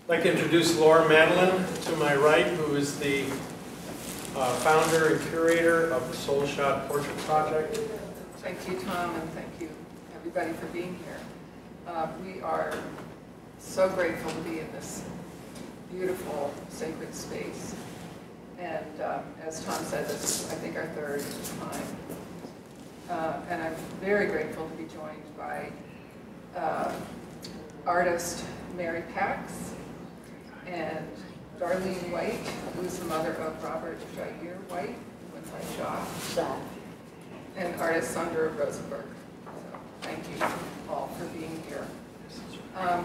I'd like to introduce Laura Madeleine to my right, who is the founder and curator of the Soul Shot Portrait Project. Thank you, Tom, and thank you, everybody, for being here. We are so grateful to be in this beautiful, sacred space. And as Tom said, this is, I think, our third time. And I'm very grateful to be joined by artist Mary Pax and Darlene White, who's the mother of Robert Shair White, who went by Shaw, and artist Sondra Rosenberg. So thank you all for being here. I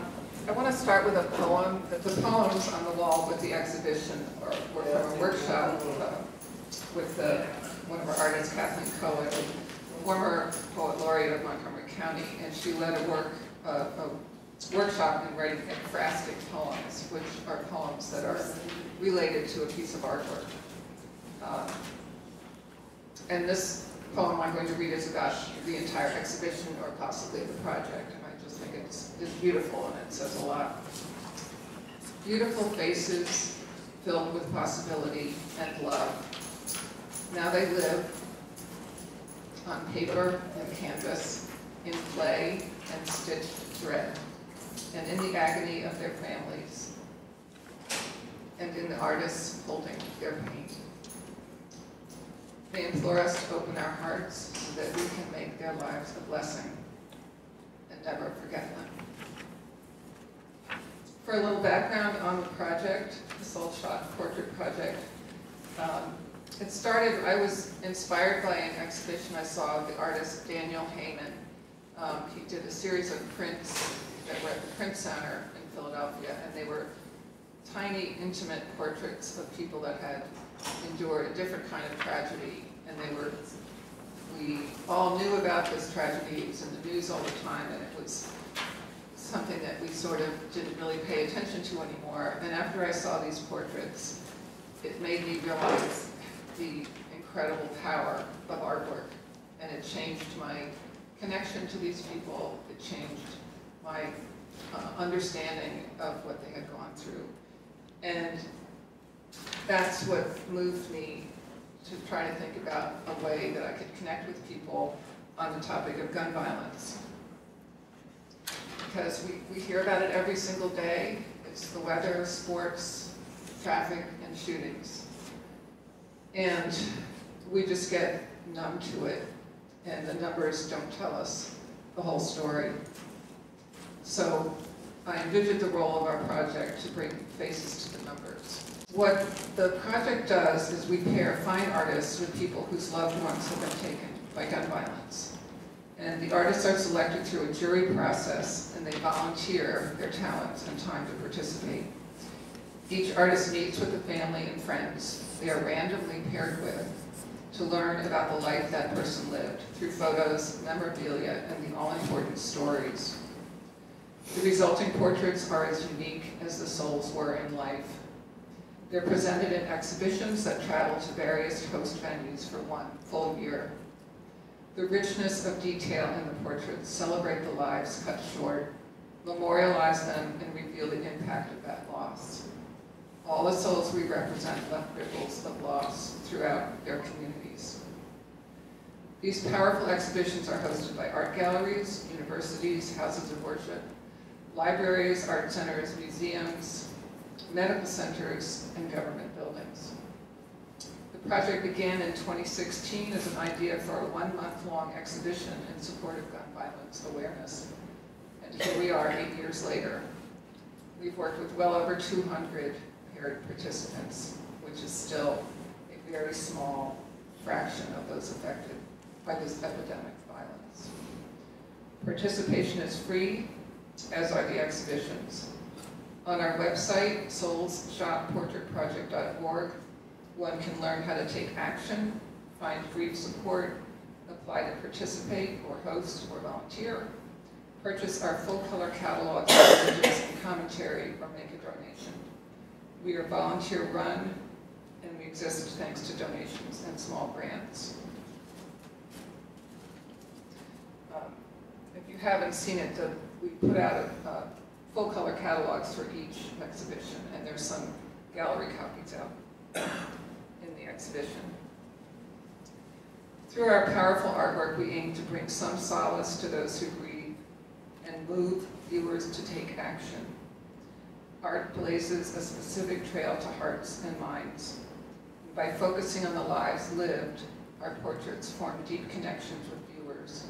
want to start with a poem. The poems on the wall with the exhibition were from a workshop with one of our artists, Kathleen Cohen, former poet laureate of Montgomery County, and she led a workshop in writing ekphrastic poems, which are poems that are related to a piece of artwork. And this poem I'm going to read is about the entire exhibition, or possibly the project, and I just think it's beautiful and it says a lot. Beautiful faces filled with possibility and love. Now they live on paper and canvas, in clay and stitched thread, and in the agony of their families, and in the artists holding their pain. They implore us to open our hearts so that we can make their lives a blessing and never forget them. For a little background on the project, the Soul Shot Portrait Project, it started, I was inspired by an exhibition I saw of the artist Daniel Heyman. He did a series of prints that were at the Print Center in Philadelphia, and they were tiny, intimate portraits of people that had endured a different kind of tragedy. And we all knew about this tragedy. It was in the news all the time, and it was something that we sort of didn't really pay attention to anymore. And after I saw these portraits, it made me realize the incredible power of artwork, and it changed my connection to these people. It changed my understanding of what they had gone through. And that's what moved me to try to think about a way that I could connect with people on the topic of gun violence. Because we hear about it every single day. It's the weather, sports, traffic, and shootings. And we just get numb to it, and the numbers don't tell us the whole story. So I envisioned the role of our project to bring faces to the numbers. What the project does is we pair fine artists with people whose loved ones have been taken by gun violence. And the artists are selected through a jury process, and they volunteer their talents and time to participate. Each artist meets with the family and friends they are randomly paired with to learn about the life that person lived through photos, memorabilia, and the all-important stories. The resulting portraits are as unique as the souls were in life. They're presented in exhibitions that travel to various host venues for one full year. The richness of detail in the portraits celebrate the lives cut short, memorialize them, and reveal the impact of that loss. All the souls we represent left ripples of loss throughout their communities. These powerful exhibitions are hosted by art galleries, universities, houses of worship, libraries, art centers, museums, medical centers, and government buildings. The project began in 2016 as an idea for a one-month-long exhibition in support of gun violence awareness. And here we are 8 years later. We've worked with well over 200 paired participants, which is still a very small fraction of those affected by this epidemic violence. Participation is free, as are the exhibitions. On our website, soulshotportraitproject.org, one can learn how to take action, find grief support, apply to participate or host or volunteer, purchase our full-color catalog of images and commentary, or make a donation. We are volunteer-run, and we exist thanks to donations and small grants. If you haven't seen it, we put out full-color catalogs for each exhibition, and there's some gallery copies out in the exhibition. Through our powerful artwork, we aim to bring some solace to those who grieve and move viewers to take action. Art blazes a specific trail to hearts and minds. By focusing on the lives lived, our portraits form deep connections with viewers,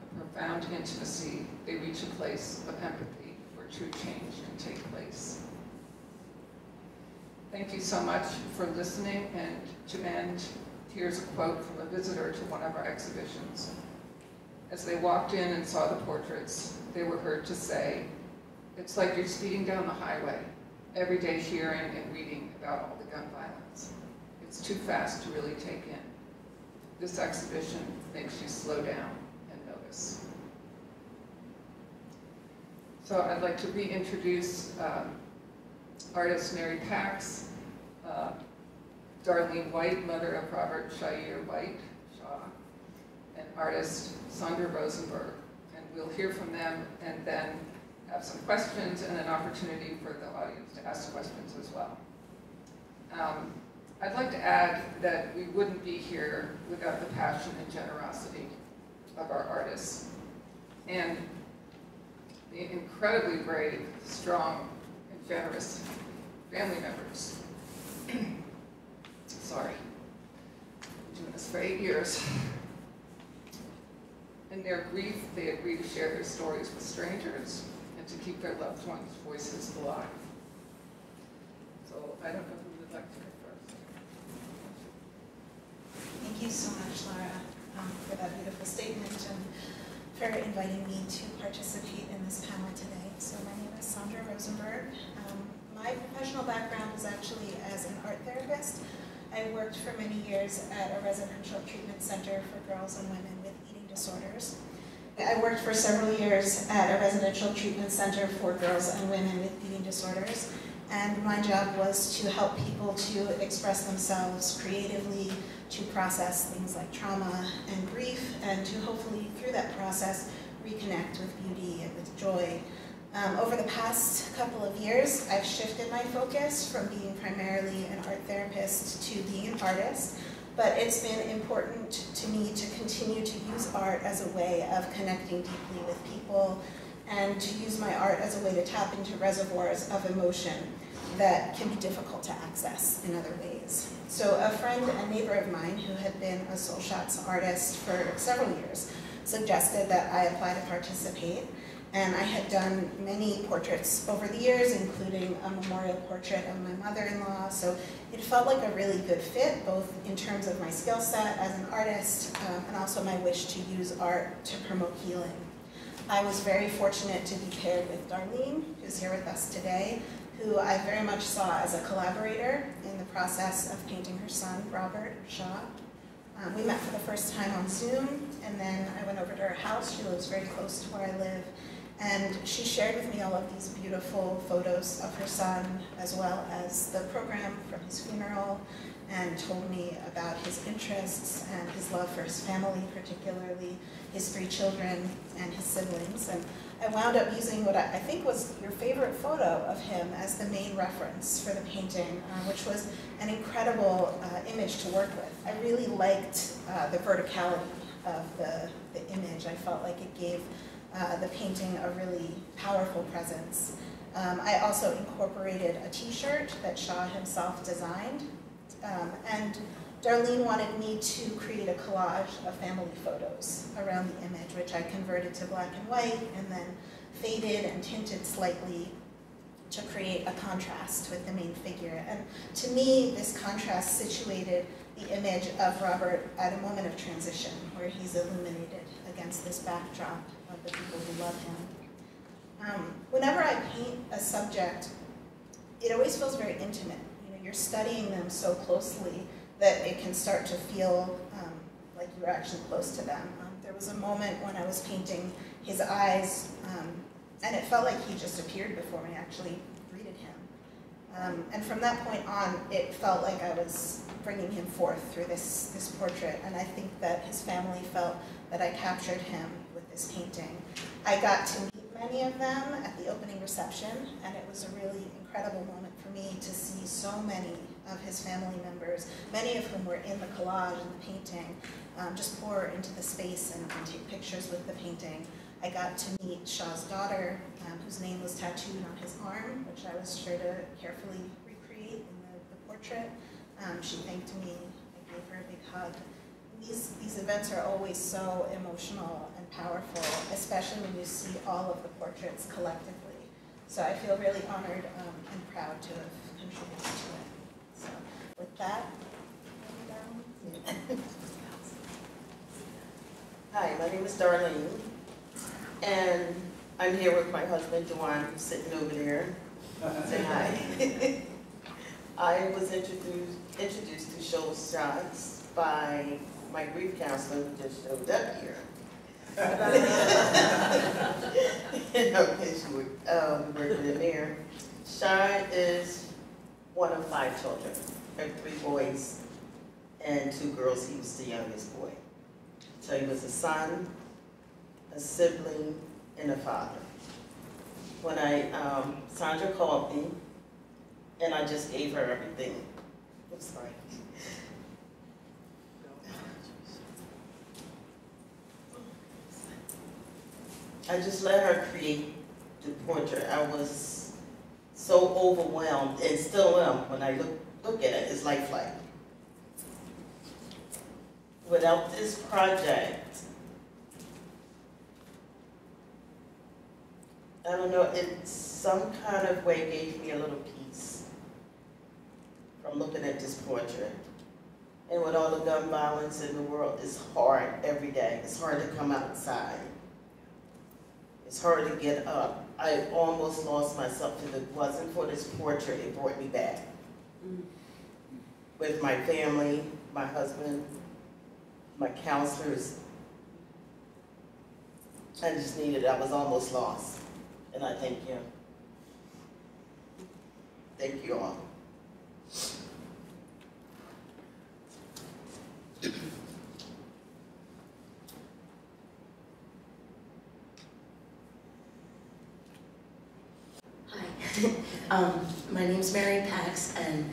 a profound intimacy. They reach a place of empathy where true change can take place. Thank you so much for listening, and to end, here's a quote from a visitor to one of our exhibitions. As they walked in and saw the portraits, they were heard to say, "It's like you're speeding down the highway, every day hearing and reading about all the gun violence. It's too fast to really take in. This exhibition makes you slow down and notice." So I'd like to reintroduce artist Mary Pax, Darlene White, mother of Robert Shair White, Shaw, and artist Sondra Rosenberg. And we'll hear from them and then have some questions and an opportunity for the audience to ask questions as well. I'd like to add that we wouldn't be here without the passion and generosity of our artists and the incredibly brave, strong, and generous family members. Sorry, I've been doing this for 8 years. In their grief, they agree to share their stories with strangers and to keep their loved ones' voices alive. So I don't know who would like to go first. Thank you so much, Laura, for that beautiful statement and for inviting me to participate in this panel today. So my name is Sondra Rosenberg. My professional background is actually as an art therapist. I worked for many years at a residential treatment center for girls and women with eating disorders. I worked for several years at a residential treatment center for girls and women with eating disorders, and my job was to help people to express themselves creatively, to process things like trauma and grief, and to hopefully, through that process, reconnect with beauty and with joy. Over the past couple of years, I've shifted my focus from being primarily an art therapist to being an artist, but it's been important to me to continue to use art as a way of connecting deeply with people and to use my art as a way to tap into reservoirs of emotion that can be difficult to access in other ways. So a friend and neighbor of mine who had been a Soul Shots artist for several years suggested that I apply to participate. And I had done many portraits over the years, including a memorial portrait of my mother-in-law. So it felt like a really good fit, both in terms of my skill set as an artist and also my wish to use art to promote healing. I was very fortunate to be paired with Darlene, who's here with us today, who I very much saw as a collaborator in the process of painting her son, Robert Shaw. We met for the first time on Zoom, and then I went over to her house. She lives very close to where I live. And she shared with me all of these beautiful photos of her son, as well as the program from his funeral, and told me about his interests and his love for his family, particularly his 3 children and his siblings. And I wound up using what I think was your favorite photo of him as the main reference for the painting, which was an incredible image to work with. I really liked the verticality of the image. I felt like it gave the painting a really powerful presence. I also incorporated a t-shirt that Shaw himself designed, and Darlene wanted me to create a collage of family photos around the image, which I converted to black and white and then faded and tinted slightly to create a contrast with the main figure. And to me, this contrast situated the image of Robert at a moment of transition, where he's illuminated against this backdrop of the people who love him. Whenever I paint a subject, it always feels very intimate. You know, you're studying them so closely that it can start to feel like you're actually close to them. There was a moment when I was painting his eyes, and it felt like he just appeared before me. I actually greeted him. And from that point on, it felt like I was bringing him forth through this portrait, and I think that his family felt that I captured him with this painting. I got to meet many of them at the opening reception, and it was a really incredible moment for me to see so many of his family members, many of whom were in the collage and the painting, just pour into the space and take pictures with the painting. I got to meet Shaw's daughter, whose name was tattooed on his arm, which I was sure to carefully recreate in the portrait. She thanked me, I gave her a big hug. These events are always so emotional and powerful, especially when you see all of the portraits collectively. So I feel really honored and proud to have contributed to it. So with that, Darlene. Hi, my name is Darlene, and I'm here with my husband, Dewan, who's sitting over there. Say hi. I was introduced to show shots by my grief counselor who just showed up here. We work with him here. Shair is one of 5 children. I have 3 boys and 2 girls. He was the youngest boy. So he was a son, a sibling, and a father. When Sondra called me, and I just gave her everything. I'm sorry. I just let her create the portrait. I was so overwhelmed, and still am when I look at it. It's lifelike. Without this project, I don't know, it some kind of way gave me a little peace from looking at this portrait. And with all the gun violence in the world, it's hard every day. It's hard to come outside. It's hard to get up. I almost lost myself. If it wasn't for this portrait, it brought me back. With my family, my husband, my counselors. I just needed it. I was almost lost. And I thank you. Thank you all. My name's Mary Pax, and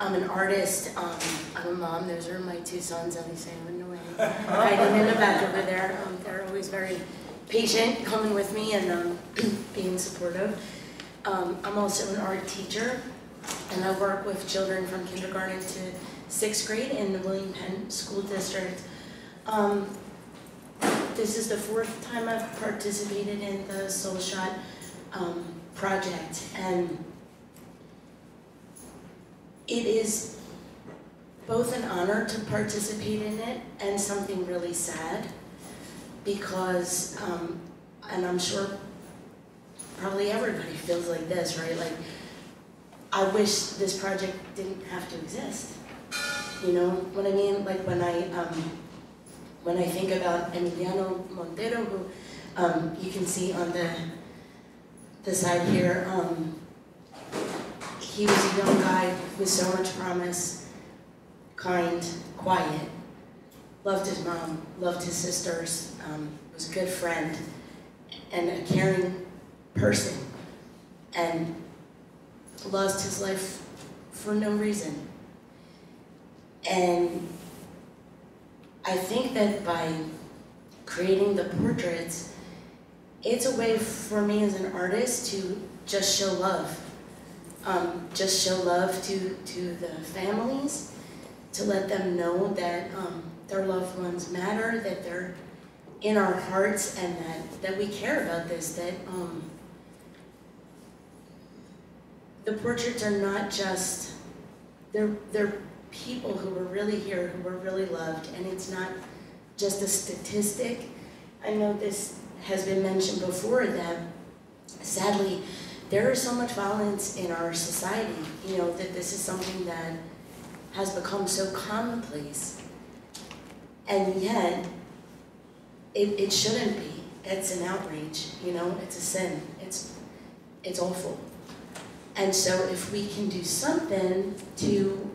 I'm an artist. I'm a mom. Those are my 2 sons, Ellie, Sam, away. Hiding in the back over there. They're always very patient, coming with me and being supportive. I'm also an art teacher, and I work with children from kindergarten to 6th grade in the William Penn School District. This is the 4th time I've participated in the Soul Shot project, and it is both an honor to participate in it and something really sad, because, and I'm sure probably everybody feels like this, right? Like, I wish this project didn't have to exist. You know what I mean? Like when I think about Emiliano Montero, who you can see on the side here, he was a young guy with so much promise, kind, quiet, loved his mom, loved his sisters, was a good friend, and a caring person, and lost his life for no reason. And I think that by creating the portraits, it's a way for me as an artist to just show love. Just show love to the families, to let them know that their loved ones matter, that they're in our hearts, and that we care about this, that the portraits are not just, they're people who were really here, who were really loved, and it's not just a statistic. I know this has been mentioned before that, sadly, there is so much violence in our society, you know, that this is something that has become so commonplace. And yet, it shouldn't be. It's an outrage, you know, it's a sin. It's awful. And so if we can do something to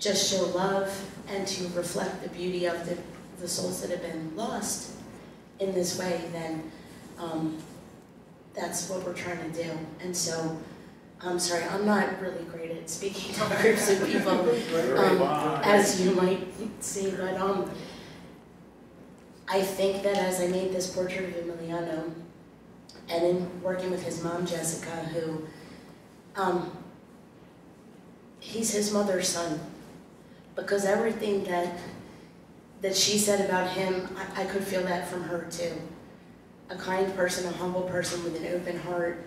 just show love and to reflect the beauty of the souls that have been lost in this way, then that's what we're trying to do. And so, I'm sorry, I'm not really great at speaking to groups of people, as you might see, but I think that as I made this portrait of Emiliano, and in working with his mom, Jessica, who, he's his mother's son, because everything that she said about him, I could feel that from her too. A kind person, a humble person with an open heart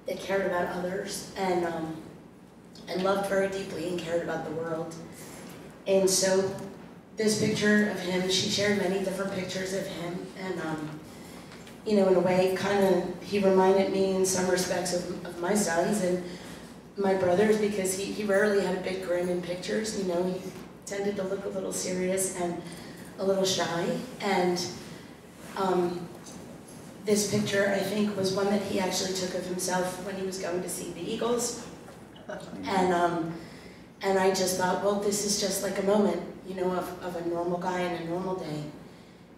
that cared about others and loved very deeply and cared about the world. And so this picture of him, she shared many different pictures of him, and you know, in a way, kind of, he reminded me in some respects of my sons and my brothers, because he rarely had a big grin in pictures. You know, he tended to look a little serious and a little shy. And this picture, I think, was one that he actually took of himself when he was going to see the Eagles. And I just thought, well, this is just like a moment, you know, of a normal guy in a normal day.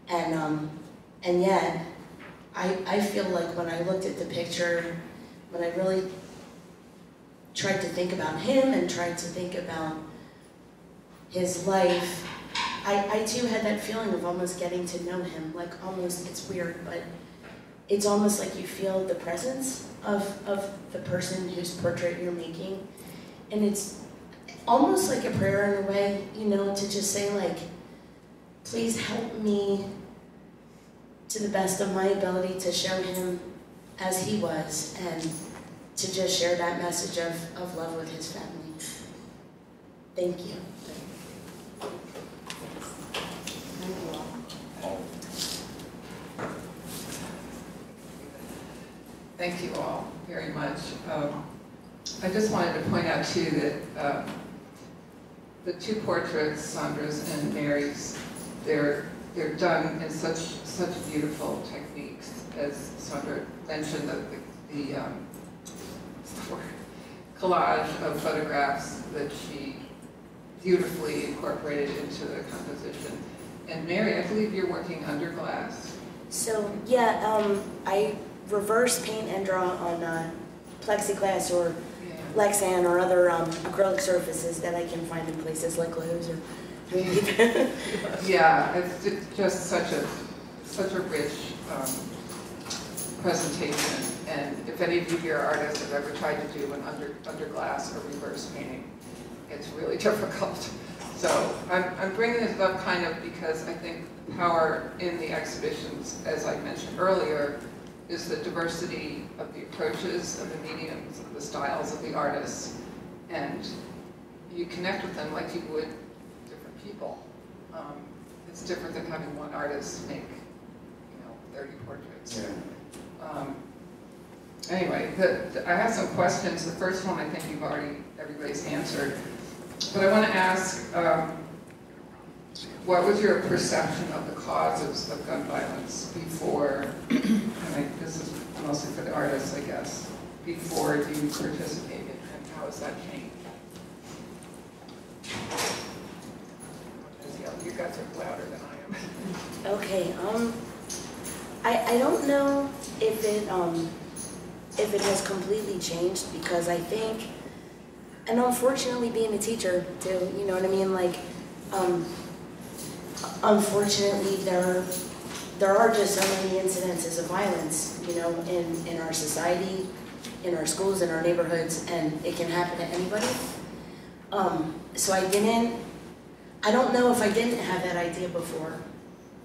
And yet, I feel like when I looked at the picture, when I really tried to think about him and tried to think about his life, I too had that feeling of almost getting to know him, like almost, it's weird, but it's almost like you feel the presence of the person whose portrait you're making. And it's almost like a prayer in a way, you know, to just say like, please help me to the best of my ability to show him as he was, and to just share that message of love with his family. Thank you. Thank you all very much. I just wanted to point out too that the two portraits, Sondra's and Mary's, they're done in such beautiful techniques. As Sondra mentioned, the collage of photographs that she beautifully incorporated into the composition. And Mary, I believe you're working under glass. So yeah, I reverse paint and draw on plexiglass or Lexan or other acrylic surfaces that I can find in places like Lowe's or Yeah, it's just such a rich presentation. And if any of you here are artists have ever tried to do an under glass or reverse painting, it's really difficult. So I'm bringing this up kind of because I think the power in the exhibitions, as I mentioned earlier, is the diversity of the approaches, of the mediums, of the styles of the artists, and you connect with them like you would different people. It's different than having one artist make, 30 portraits. Yeah. Anyway, I have some questions. The first one I think everybody's answered, but I want to ask, what was your perception of the causes of gun violence before, this is mostly for the artists, I guess, before you participated, and how has that changed? You guys are louder than I am. Okay, I don't know if it has completely changed, because I think, and unfortunately being a teacher too, you know what I mean, like, unfortunately there are just so many incidences of violence, in our society, in our schools, in our neighborhoods, and it can happen to anybody. So I don't know if I didn't have that idea before,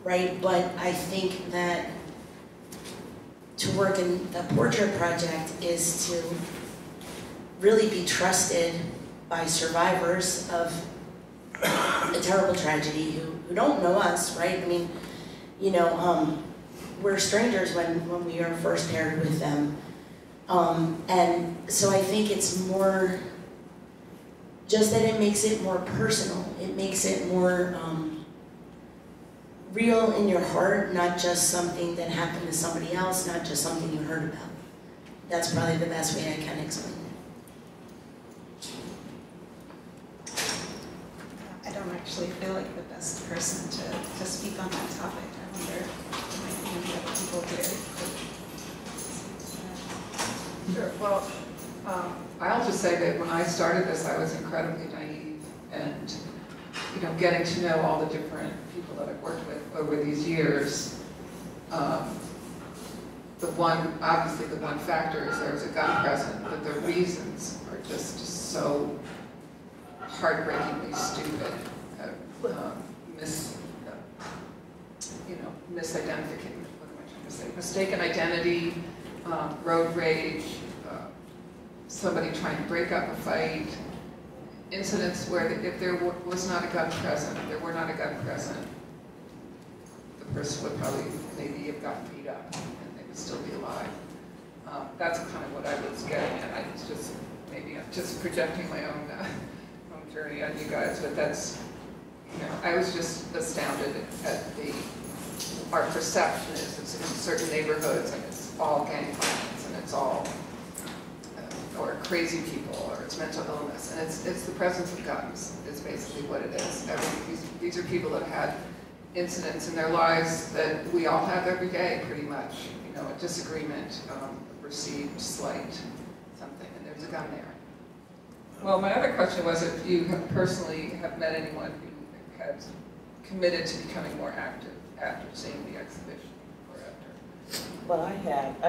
right? But I think that to work in the portrait project is to really be trusted by survivors of a terrible tragedy who don't know us, right? I mean, we're strangers when we are first paired with them. And so I think it's more just that it makes it more personal. It makes it more real in your heart, not just something that happened to somebody else, not just something you heard about. That's probably the best way I can explain it. I don't actually feel like the best person to speak on that topic. I wonder if there might be any other people here. Sure. Well, I'll just say that when I started this, I was incredibly naive, and getting to know all the different people that I've worked with over these years. Obviously the one factor is there's a gun present, but the reasons are just so heartbreakingly stupid. Misidentification, what am I trying to say? Mistaken identity, road rage, somebody trying to break up a fight, incidents where if there was not a gun present, if there were not a gun present, the person would probably maybe have gotten beat up and they would still be alive. That's kind of what I was getting at. Maybe I'm just projecting my own journey on you guys, but that's, I was just astounded at our perception is it's in certain neighborhoods and it's all gang violence and it's all, or crazy people, or it's mental illness, and it's the presence of guns is basically what it is. These are people that had incidents in their lives that we all have every day, pretty much. A disagreement, a perceived slight, something, and there's a gun there. Well, my other question was if you personally have met anyone who has committed to becoming more active after seeing the exhibition or after. Well, I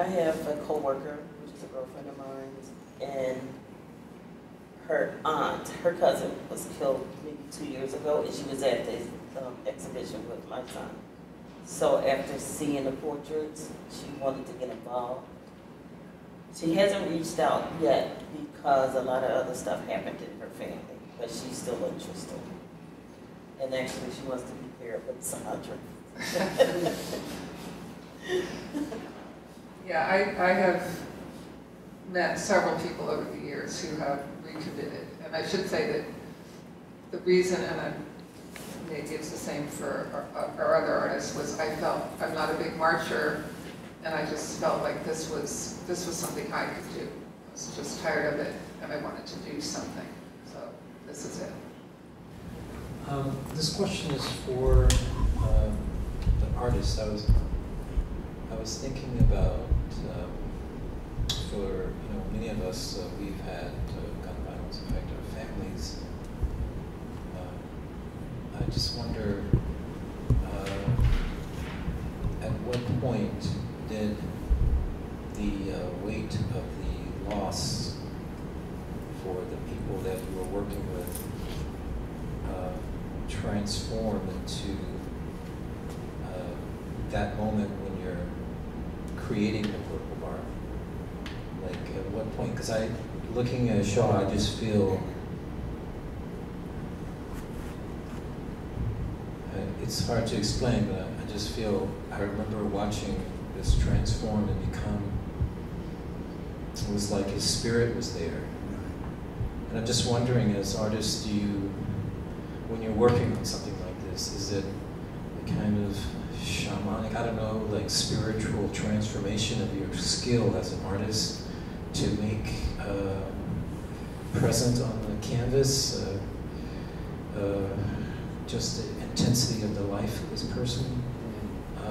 have a coworker, which is a girlfriend of mine, and her cousin was killed maybe 2 years ago, and she was at the exhibition with my son. So after seeing the portraits, she wanted to get involved. She hasn't reached out yet because a lot of other stuff happened in her family, but she's still interested. And actually, she wants to be paired with Sondra. Yeah, I have met several people over the years who have recommitted, and I should say that the reason, and maybe it's the same for our other artists, was I felt I'm not a big marcher, and I just felt like this was something I could do. I was just tired of it, and I wanted to do something. So this is it. This question is for the artist. I was thinking about for many of us we've had gun violence affect our families. I just wonder at what point did the weight of the loss for the people that you were working with transform into that moment when you're creating the work of art? Like at what point? Because looking at Shaw, I just feel it's hard to explain, but I just feel, I remember watching this transform and become, it was like his spirit was there. And I'm just wondering, as artists, when you're working on something like this, is it a kind of shamanic, I don't know, like spiritual transformation of your skill as an artist to make present on the canvas just the intensity of the life of this person? I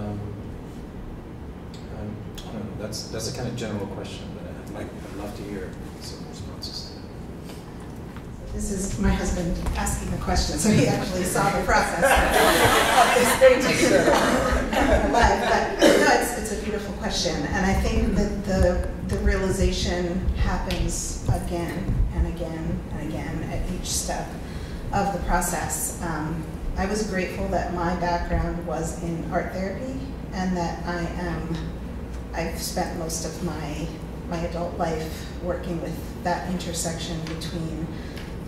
don't know, that's a kind of general question, but I'd love to hear some responses to that. This is my husband asking the question, so he actually saw the process of this thing taking life. But no, it's a beautiful question, and I think that the realization happens again and again and again at each step of the process. I was grateful that my background was in art therapy, and that I've spent most of my adult life working with that intersection between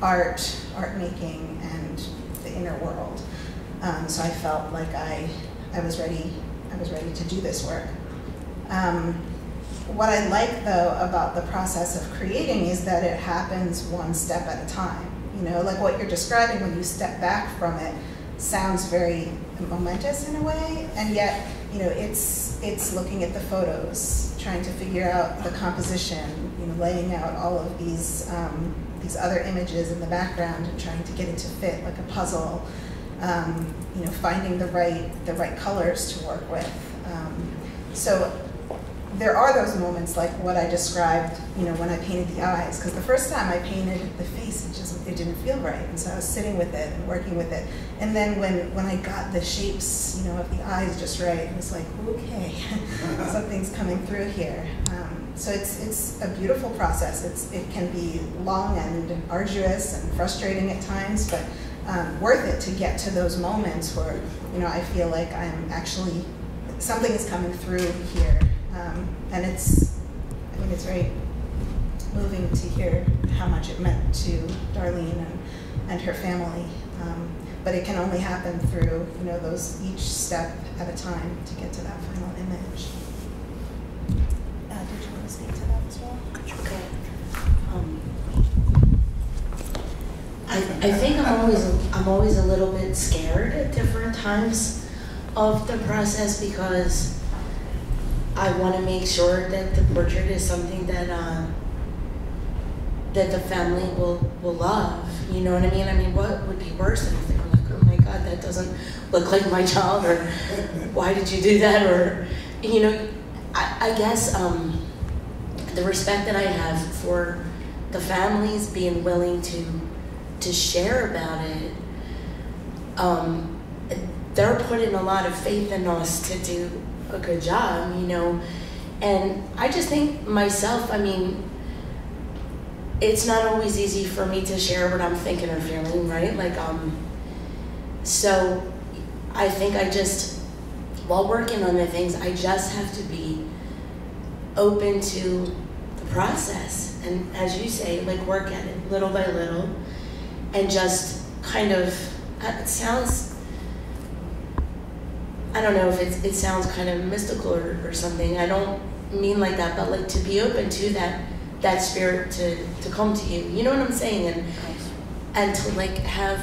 art making, and the inner world. So I felt like I was ready to do this work. What I like though about the process of creating is that it happens one step at a time. Like what you're describing when you step back from it sounds very momentous in a way, and yet, it's looking at the photos, trying to figure out the composition, laying out all of these other images in the background and trying to get it to fit like a puzzle, finding the right colors to work with. So there are those moments like what I described, you know, when I painted the eyes, because the first time I painted the face, it didn't feel right, and so I was sitting with it and working with it, and then when I got the shapes, you know, of the eyes just right, it was like, okay, something's coming through here. So it's a beautiful process. It can be long and arduous and frustrating at times, but worth it to get to those moments where, you know, I feel like I'm actually, something is coming through here. And I think it's very moving to hear how much it meant to Darlene and her family. But it can only happen through, you know, those each step at a time to get to that final image. Did you want to speak to that as well? Okay. I think I'm always a little bit scared at different times of the process, because I want to make sure that the portrait is something that that the family will love. You know what I mean? I mean, what would be worse than if they were like, oh my God, that doesn't look like my child, or why did you do that? Or, you know, I guess the respect that I have for the families being willing to share about it, they're putting a lot of faith in us to do a good job, you know. And I just think myself, I mean, it's not always easy for me to share what I'm thinking or feeling, right? Like, so I think I just, while working on the things, I just have to be open to the process. And as you say, like, work at it little by little, and just kind of, it sounds, I don't know if it sounds kind of mystical or something. I don't mean like that, but like to be open to that spirit to come to you. You know what I'm saying? And to like have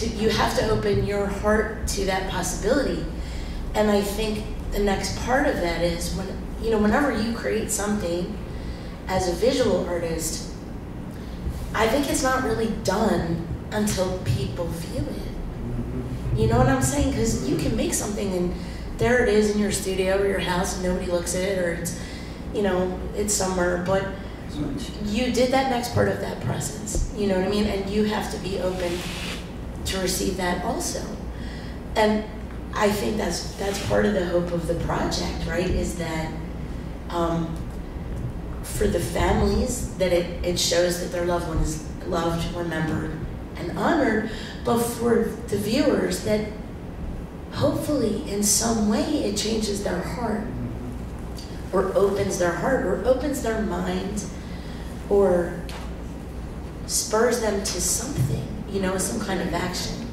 you have to open your heart to that possibility. And I think the next part of that is when, you know, whenever you create something as a visual artist, I think it's not really done until people view it. You know what I'm saying? Because you can make something and there it is in your studio or your house and nobody looks at it, or it's, you know, it's somewhere, but you did that next part of that process. You know what I mean? And you have to be open to receive that also. And I think that's part of the hope of the project, right? Is that for the families, that it shows that their loved one is loved, remembered, and honored, but for the viewers, that hopefully in some way it changes their heart, or opens their heart, or opens their mind, or spurs them to something, you know, some kind of action.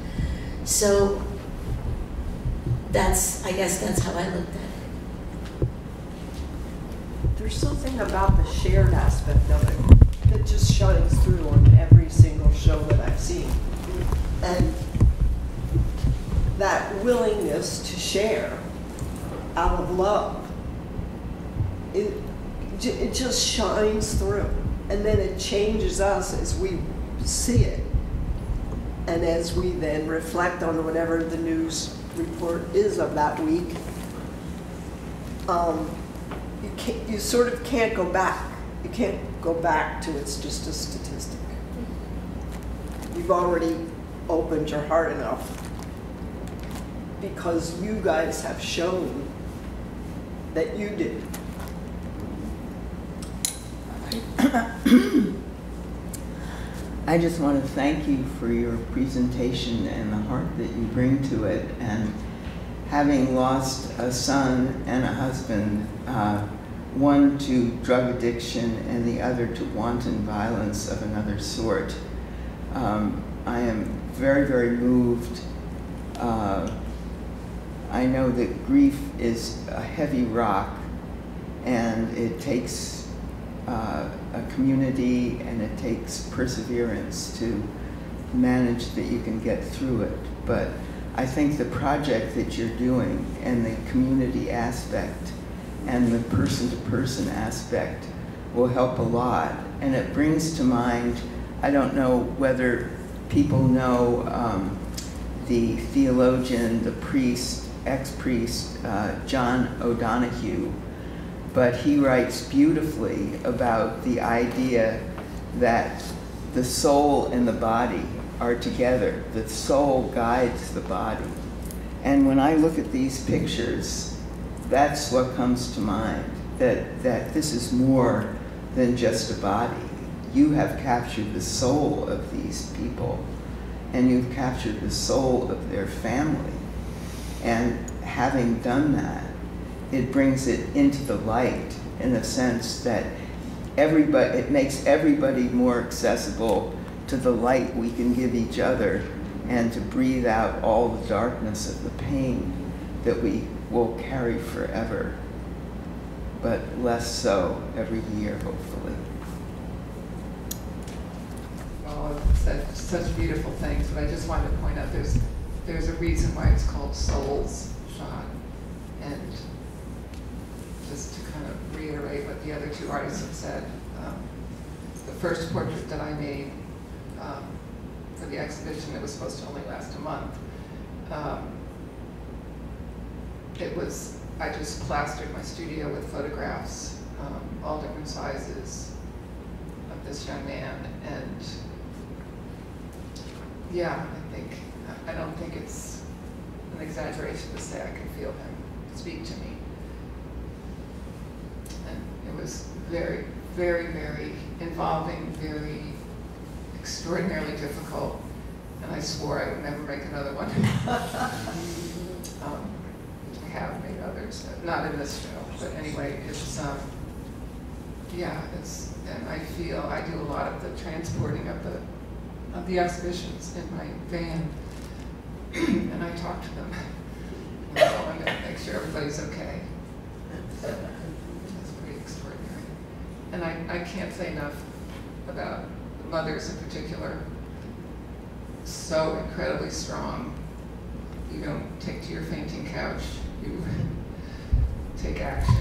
So I guess that's how I looked at it. There's something about the shared aspect of it that just shines through on every single show that I've seen. And that willingness to share out of love, it just shines through. And then it changes us as we see it. And as we then reflect on whatever the news report is of that week, you sort of can't go back. You can't go back to it's just a statistic. You've already opened your heart enough because you guys have shown that you did. I just want to thank you for your presentation and the heart that you bring to it. And having lost a son and a husband, one to drug addiction and the other to wanton violence of another sort, I am very, very moved. I know that grief is a heavy rock, and it takes a community, and it takes perseverance to manage that you can get through it. But I think the project that you're doing and the community aspect and the person-to-person aspect will help a lot. And it brings to mind, I don't know whether people know the theologian, the priest, ex-priest, John O'Donohue, but he writes beautifully about the idea that the soul and the body are together. The soul guides the body. And when I look at these pictures, that's what comes to mind, that this is more than just a body. You have captured the soul of these people, and you've captured the soul of their family. And having done that, it brings it into the light in a sense that it makes everybody more accessible to the light we can give each other, and to breathe out all the darkness of the pain that we will carry forever, but less so every year, hopefully. Well, I've said such beautiful things, but I just wanted to point out there's a reason why it's called Souls Shot. And just to kind of reiterate what the other two artists have said, the first portrait that I made for the exhibition that was supposed to only last a month, I just plastered my studio with photographs, all different sizes of this young man, and yeah, I don't think it's an exaggeration to say I can feel him speak to me. And it was very, very, very involving, very extraordinarily difficult, and I swore I would never make another one. I have made others, not in this show, but anyway, it's, yeah, and I feel I do a lot of the transporting of the exhibitions in my van, and I talk to them. I want to make sure everybody's okay. That's pretty extraordinary. And I can't say enough about the mothers in particular. So incredibly strong. You don't take to your fainting couch, you take action.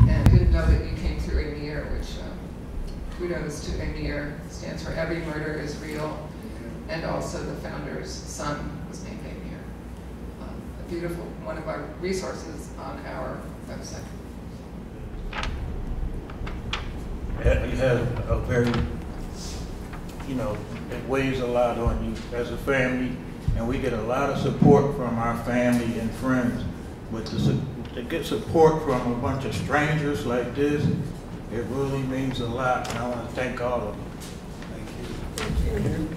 And I didn't know that you came through EMIR, which kudos to EMIR, stands for Every Murder is Real, and also the founder's son was named EMIR. A beautiful, one of our resources on our website. You have a very, it weighs a lot on you as a family, and we get a lot of support from our family and friends. But to get support from a bunch of strangers like this, it really means a lot, and I want to thank all of them. Thank you.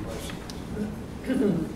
Thank you.